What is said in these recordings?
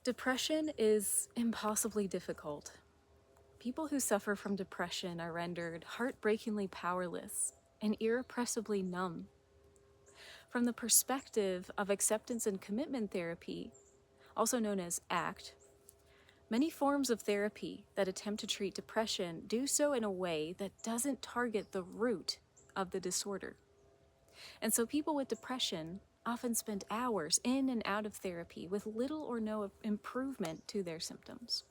Depression is impossibly difficult. People who suffer from depression are rendered heartbreakingly powerless and irrepressibly numb. From the perspective of acceptance and commitment therapy, also known as ACT, many forms of therapy that attempt to treat depression do so in a way that doesn't target the root of the disorder. And so people with depression often spend hours in and out of therapy with little or no improvement to their symptoms.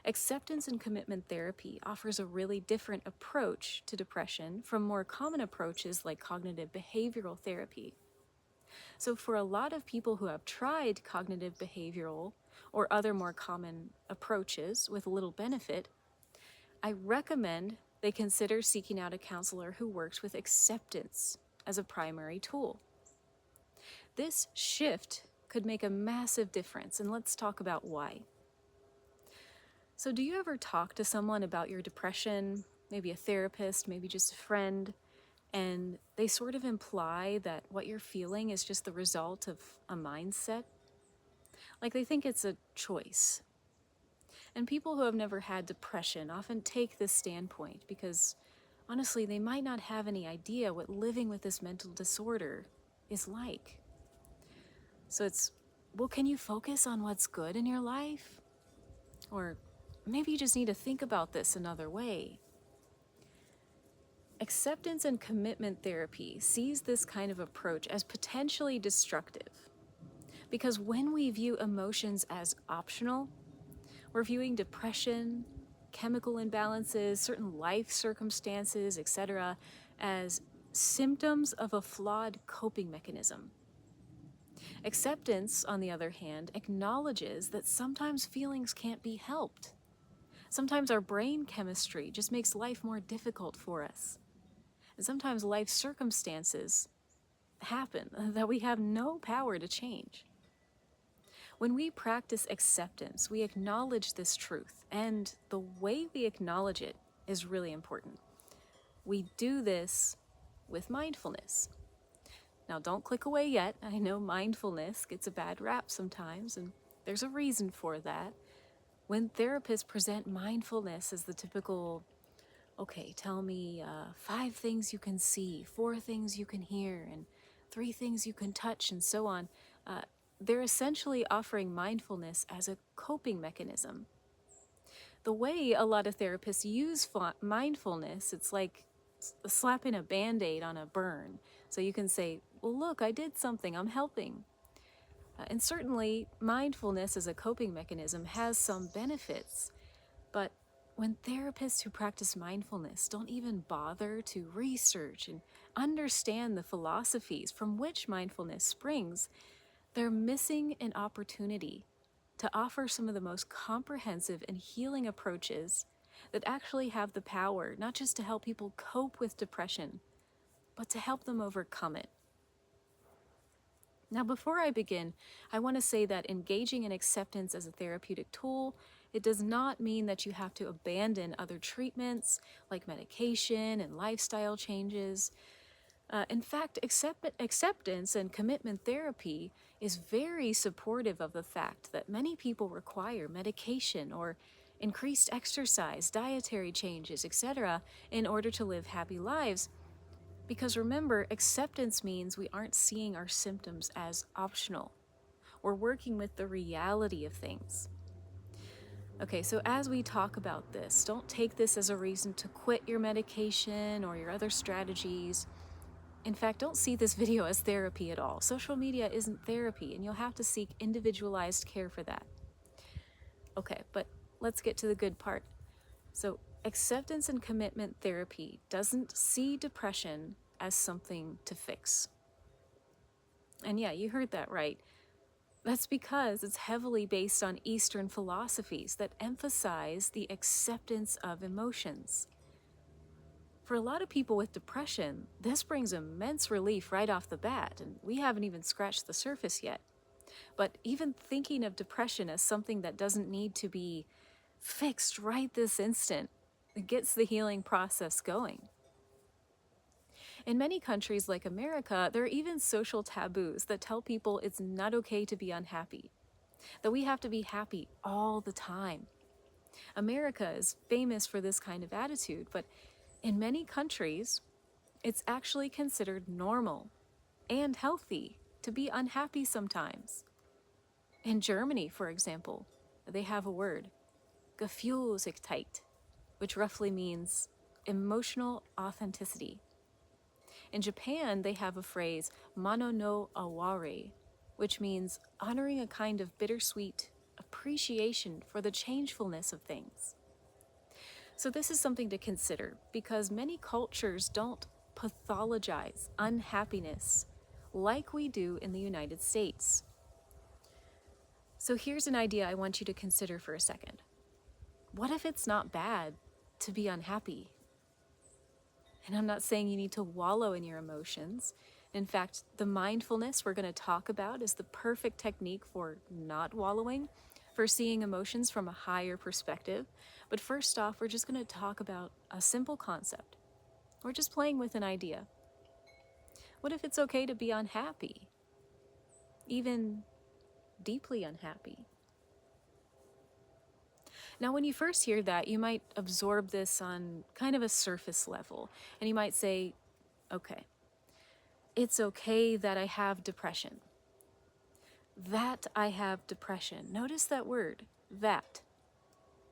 Acceptance and commitment therapy offers a really different approach to depression from more common approaches like cognitive behavioral therapy. So for a lot of people who have tried cognitive behavioral or other more common approaches with little benefit, I recommend they consider seeking out a counselor who works with acceptance as a primary tool. This shift could make a massive difference, and let's talk about why. So do you ever talk to someone about your depression, maybe a therapist, maybe just a friend, and they sort of imply that what you're feeling is just the result of a mindset? Like they think it's a choice. And people who have never had depression often take this standpoint because, honestly, they might not have any idea what living with this mental disorder is like. So it's, well, can you focus on what's good in your life? Or maybe you just need to think about this another way. Acceptance and commitment therapy sees this kind of approach as potentially destructive. Because when we view emotions as optional, we're viewing depression, chemical imbalances, certain life circumstances, etc., as symptoms of a flawed coping mechanism. Acceptance, on the other hand, acknowledges that sometimes feelings can't be helped. Sometimes our brain chemistry just makes life more difficult for us. And sometimes life circumstances happen that we have no power to change. When we practice acceptance, we acknowledge this truth, and the way we acknowledge it is really important. We do this with mindfulness. Now, don't click away yet. I know mindfulness gets a bad rap sometimes, and there's a reason for that. When therapists present mindfulness as the typical, okay, tell me 5 things you can see, 4 things you can hear, and 3 things you can touch, and so on, they're essentially offering mindfulness as a coping mechanism. The way a lot of therapists use mindfulness, it's like slapping a band-aid on a burn. So you can say, well, look, I did something, I'm helping. And certainly, mindfulness as a coping mechanism has some benefits. But when therapists who practice mindfulness don't even bother to research and understand the philosophies from which mindfulness springs, they're missing an opportunity to offer some of the most comprehensive and healing approaches that actually have the power not just to help people cope with depression, but to help them overcome it. Now, before I begin, I want to say that engaging in acceptance as a therapeutic tool, it does not mean that you have to abandon other treatments like medication and lifestyle changes. In fact, acceptance and commitment therapy is very supportive of the fact that many people require medication or increased exercise, dietary changes, etc., in order to live happy lives. Because remember, acceptance means we aren't seeing our symptoms as optional. We're working with the reality of things. Okay, so as we talk about this, don't take this as a reason to quit your medication or your other strategies. In fact, don't see this video as therapy at all. Social media isn't therapy, and you'll have to seek individualized care for that. Okay, but let's get to the good part. So, acceptance and commitment therapy doesn't see depression as something to fix. And yeah, you heard that right. That's because it's heavily based on Eastern philosophies that emphasize the acceptance of emotions. For a lot of people with depression, this brings immense relief right off the bat, and we haven't even scratched the surface yet. But even thinking of depression as something that doesn't need to be fixed right this instant, it gets the healing process going. In many countries like America, there are even social taboos that tell people it's not okay to be unhappy. that we have to be happy all the time. America is famous for this kind of attitude, but in many countries, it's actually considered normal and healthy to be unhappy sometimes. In Germany, for example, they have a word, Gefühlsigkeit, which roughly means emotional authenticity. In Japan, they have a phrase, mano no aware, which means honoring a kind of bittersweet appreciation for the changefulness of things. So this is something to consider because many cultures don't pathologize unhappiness like we do in the United States. So here's an idea I want you to consider for a second. What if it's not bad to be unhappy? And I'm not saying you need to wallow in your emotions. In fact, the mindfulness we're going to talk about is the perfect technique for not wallowing, for seeing emotions from a higher perspective. But first off, we're just going to talk about a simple concept. We're just playing with an idea. What if it's okay to be unhappy? Even deeply unhappy? Now, when you first hear that, you might absorb this on kind of a surface level, and you might say, okay, it's okay that I have depression. That I have depression. Notice that word, that.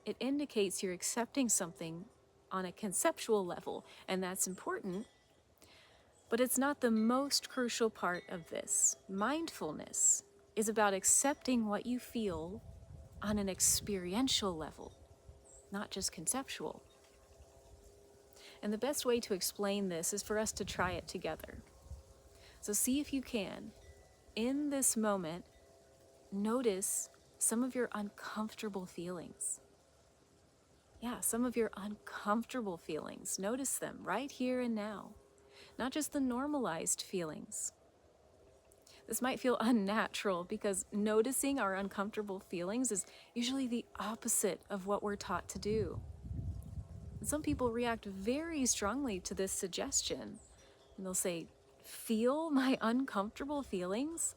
It indicates you're accepting something on a conceptual level, and that's important, but it's not the most crucial part of this. Mindfulness is about accepting what you feel on an experiential level, not just conceptual. And the best way to explain this is for us to try it together. So see if you can, in this moment, notice some of your uncomfortable feelings. Yeah, some of your uncomfortable feelings. Notice them right here and now, not just the normalized feelings. This might feel unnatural because noticing our uncomfortable feelings is usually the opposite of what we're taught to do. And some people react very strongly to this suggestion, and they'll say, "Feel my uncomfortable feelings?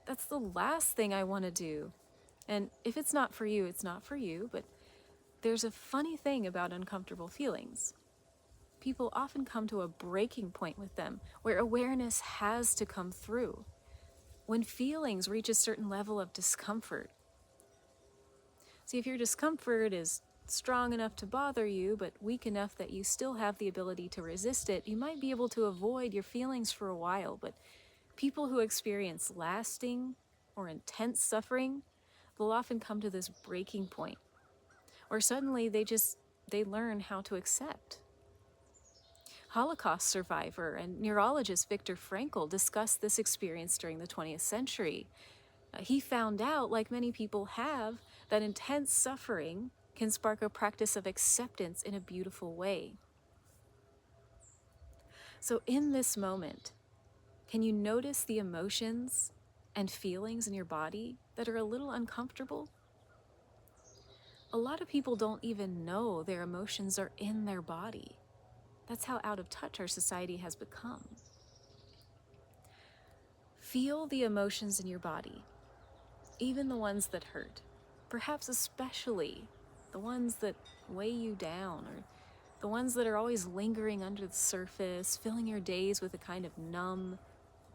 That's the last thing I want to do." And if it's not for you, it's not for you, but there's a funny thing about uncomfortable feelings. People often come to a breaking point with them where awareness has to come through. When feelings reach a certain level of discomfort. See, if your discomfort is strong enough to bother you, but weak enough that you still have the ability to resist it, you might be able to avoid your feelings for a while. But people who experience lasting or intense suffering, they'll often come to this breaking point, or suddenly they learn how to accept. Holocaust survivor and neurologist Viktor Frankl discussed this experience during the 20th century. He found out, like many people have, that intense suffering can spark a practice of acceptance in a beautiful way. So in this moment, can you notice the emotions and feelings in your body that are a little uncomfortable? A lot of people don't even know their emotions are in their body. That's how out of touch our society has become. Feel the emotions in your body, even the ones that hurt, perhaps especially the ones that weigh you down, or the ones that are always lingering under the surface, filling your days with a kind of numb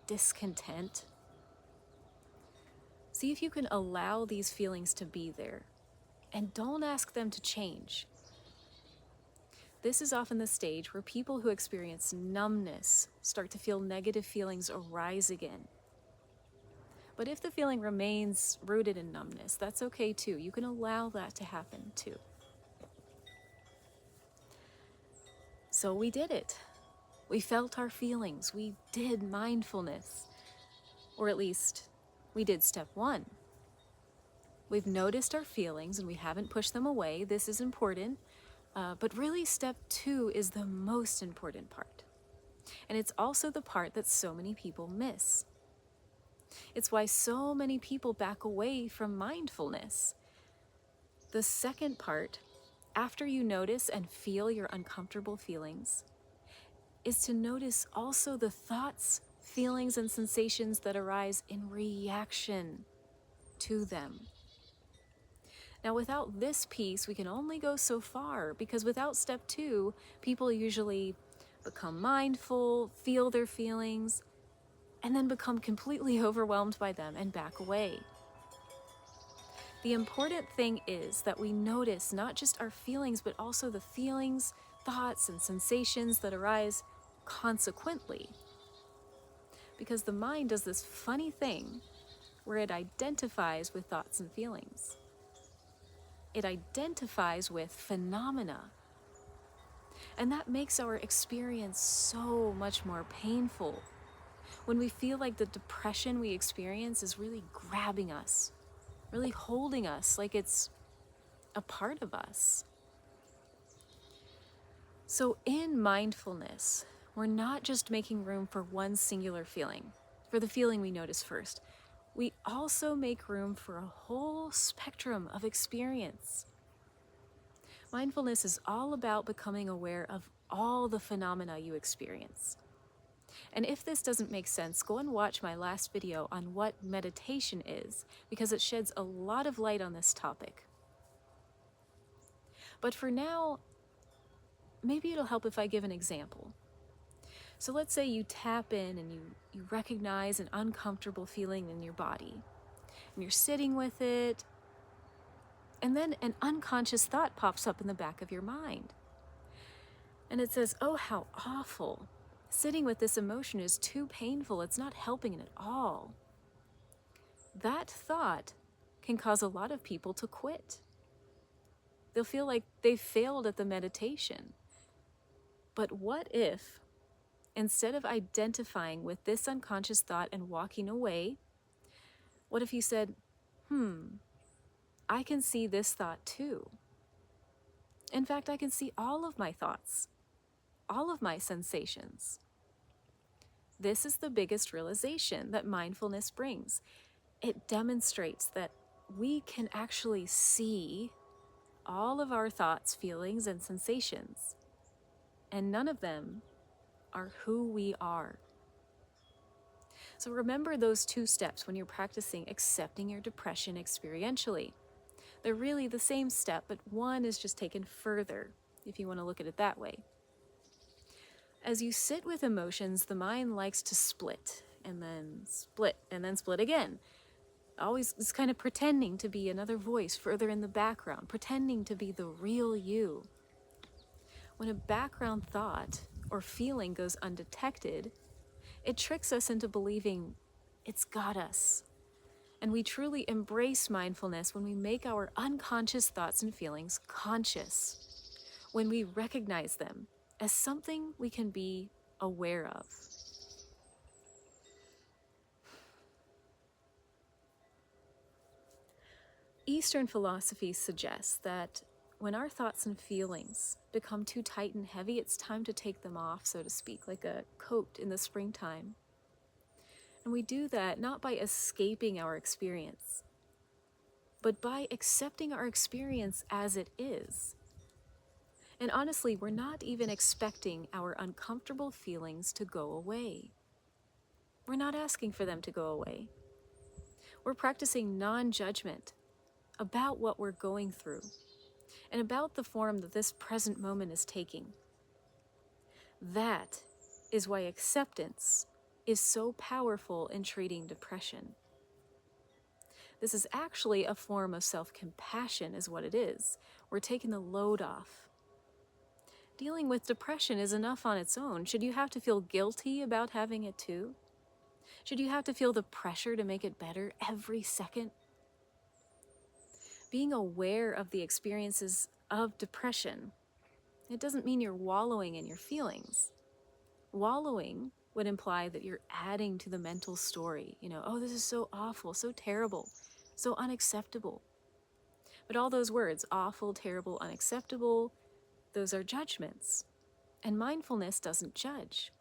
discontent. See if you can allow these feelings to be there, and don't ask them to change. This is often the stage where people who experience numbness start to feel negative feelings arise again. But if the feeling remains rooted in numbness, that's okay too. You can allow that to happen too. So we did it. We felt our feelings. We did mindfulness. Or at least, we did step one. We've noticed our feelings and we haven't pushed them away. This is important. But really, step two is the most important part. And it's also the part that so many people miss. It's why so many people back away from mindfulness. The second part, after you notice and feel your uncomfortable feelings, is to notice also the thoughts, feelings, and sensations that arise in reaction to them. Now, without this piece, we can only go so far, because without step 2, people usually become mindful, feel their feelings, and then become completely overwhelmed by them and back away. The important thing is that we notice not just our feelings, but also the feelings, thoughts, and sensations that arise consequently. Because the mind does this funny thing where it identifies with thoughts and feelings. It identifies with phenomena. And that makes our experience so much more painful when we feel like the depression we experience is really grabbing us, really holding us like it's a part of us. So in mindfulness, we're not just making room for one singular feeling, for the feeling we notice first. We also make room for a whole spectrum of experience. Mindfulness is all about becoming aware of all the phenomena you experience. And if this doesn't make sense, go and watch my last video on what meditation is, because it sheds a lot of light on this topic. But for now, maybe it'll help if I give an example. So let's say you tap in and you recognize an uncomfortable feeling in your body, and you're sitting with it, and then an unconscious thought pops up in the back of your mind. And it says, oh, how awful. Sitting with this emotion is too painful. It's not helping at all. That thought can cause a lot of people to quit. They'll feel like they failed at the meditation. But what if, instead of identifying with this unconscious thought and walking away, what if you said, I can see this thought too. In fact, I can see all of my thoughts, all of my sensations. This is the biggest realization that mindfulness brings. It demonstrates that we can actually see all of our thoughts, feelings, and sensations, and none of them are who we are. So remember those 2 steps when you're practicing accepting your depression experientially. They're really the same step, but one is just taken further, if you want to look at it that way. As you sit with emotions, the mind likes to split, and then split again. Always is kind of pretending to be another voice further in the background, pretending to be the real you. When a background thought or feeling goes undetected, it tricks us into believing it's got us. And we truly embrace mindfulness when we make our unconscious thoughts and feelings conscious, when we recognize them as something we can be aware of. Eastern philosophies suggest that when our thoughts and feelings become too tight and heavy, it's time to take them off, so to speak, like a coat in the springtime. And we do that not by escaping our experience, but by accepting our experience as it is. And honestly, we're not even expecting our uncomfortable feelings to go away. We're not asking for them to go away. We're practicing non-judgment about what we're going through and about the form that this present moment is taking. That is why acceptance is so powerful in treating depression. This is actually a form of self-compassion, is what it is. We're taking the load off. Dealing with depression is enough on its own. Should you have to feel guilty about having it too? Should you have to feel the pressure to make it better every second? Being aware of the experiences of depression, it doesn't mean you're wallowing in your feelings. Wallowing would imply that you're adding to the mental story. Oh, this is so awful, so terrible, so unacceptable. But all those words, awful, terrible, unacceptable, those are judgments. And mindfulness doesn't judge.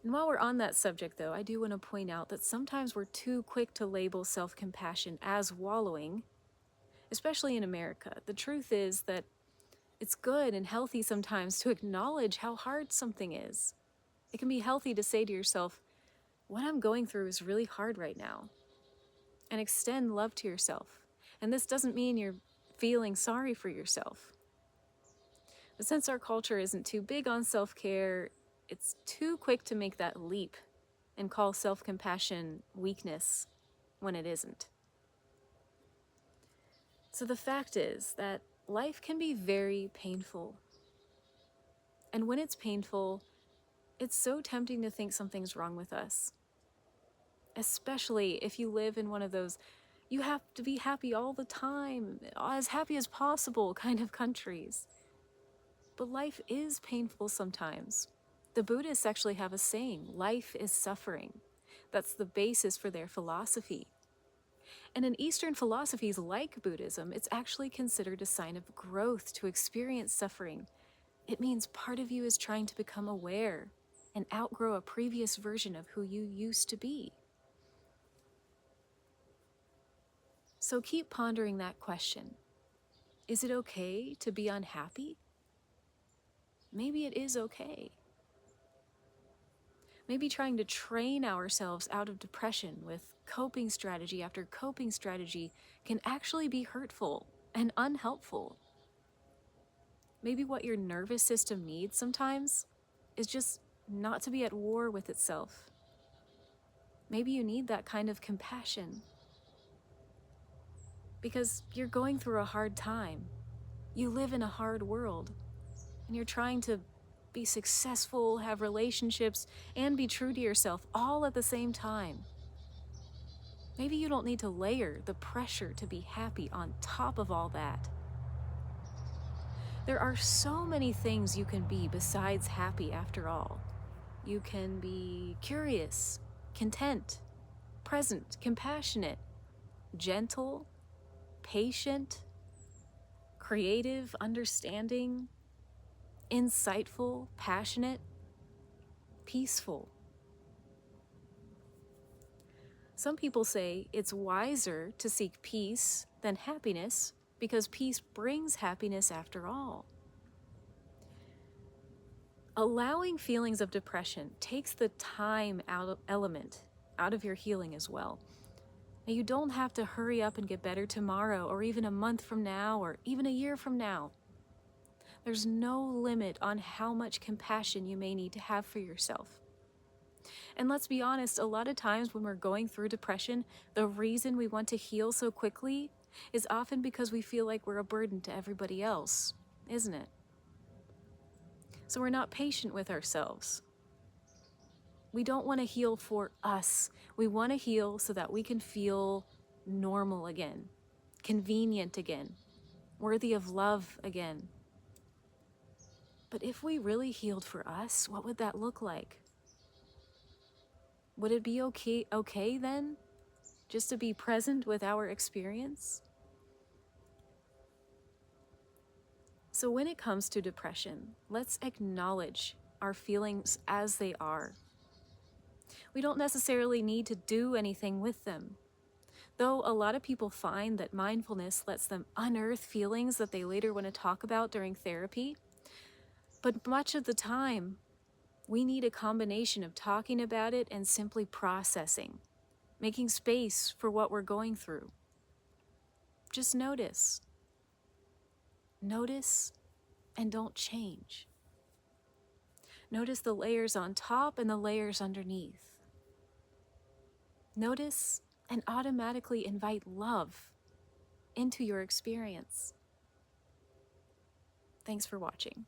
And while we're on that subject, though, I do want to point out that sometimes we're too quick to label self-compassion as wallowing, especially in America. The truth is that it's good and healthy sometimes to acknowledge how hard something is. It can be healthy to say to yourself, what I'm going through is really hard right now. and extend love to yourself. And this doesn't mean you're feeling sorry for yourself. But since our culture isn't too big on self-care, it's too quick to make that leap and call self-compassion weakness when it isn't. So the fact is that life can be very painful. And when it's painful, it's so tempting to think something's wrong with us. Especially if you live in one of those you have to be happy all the time, as happy as possible kind of countries. But life is painful sometimes. The Buddhists actually have a saying, life is suffering. That's the basis for their philosophy. And in Eastern philosophies like Buddhism, it's actually considered a sign of growth to experience suffering. It means part of you is trying to become aware and outgrow a previous version of who you used to be. So keep pondering that question. Is it okay to be unhappy? Maybe it is okay. Maybe trying to train ourselves out of depression with coping strategy after coping strategy can actually be hurtful and unhelpful. Maybe what your nervous system needs sometimes is just not to be at war with itself. Maybe you need that kind of compassion because you're going through a hard time. You live in a hard world, and you're trying to be successful, have relationships, and be true to yourself all at the same time. Maybe you don't need to layer the pressure to be happy on top of all that. There are so many things you can be besides happy after all. You can be curious, content, present, compassionate, gentle, patient, creative, understanding, insightful, passionate, peaceful. Some people say it's wiser to seek peace than happiness because peace brings happiness after all. Allowing feelings of depression takes the time element out of your healing as well. Now, you don't have to hurry up and get better tomorrow or even a month from now or even a year from now. There's no limit on how much compassion you may need to have for yourself. And let's be honest, a lot of times when we're going through depression, the reason we want to heal so quickly is often because we feel like we're a burden to everybody else, isn't it? So we're not patient with ourselves. We don't want to heal for us. We want to heal so that we can feel normal again, convenient again, worthy of love again. But if we really healed for us, what would that look like? Would it be okay then, just to be present with our experience? So when it comes to depression, let's acknowledge our feelings as they are. We don't necessarily need to do anything with them. Though a lot of people find that mindfulness lets them unearth feelings that they later want to talk about during therapy. But much of the time, we need a combination of talking about it and simply processing, making space for what we're going through. Just notice. Notice and don't change. Notice the layers on top and the layers underneath. Notice and automatically invite love into your experience. Thanks for watching.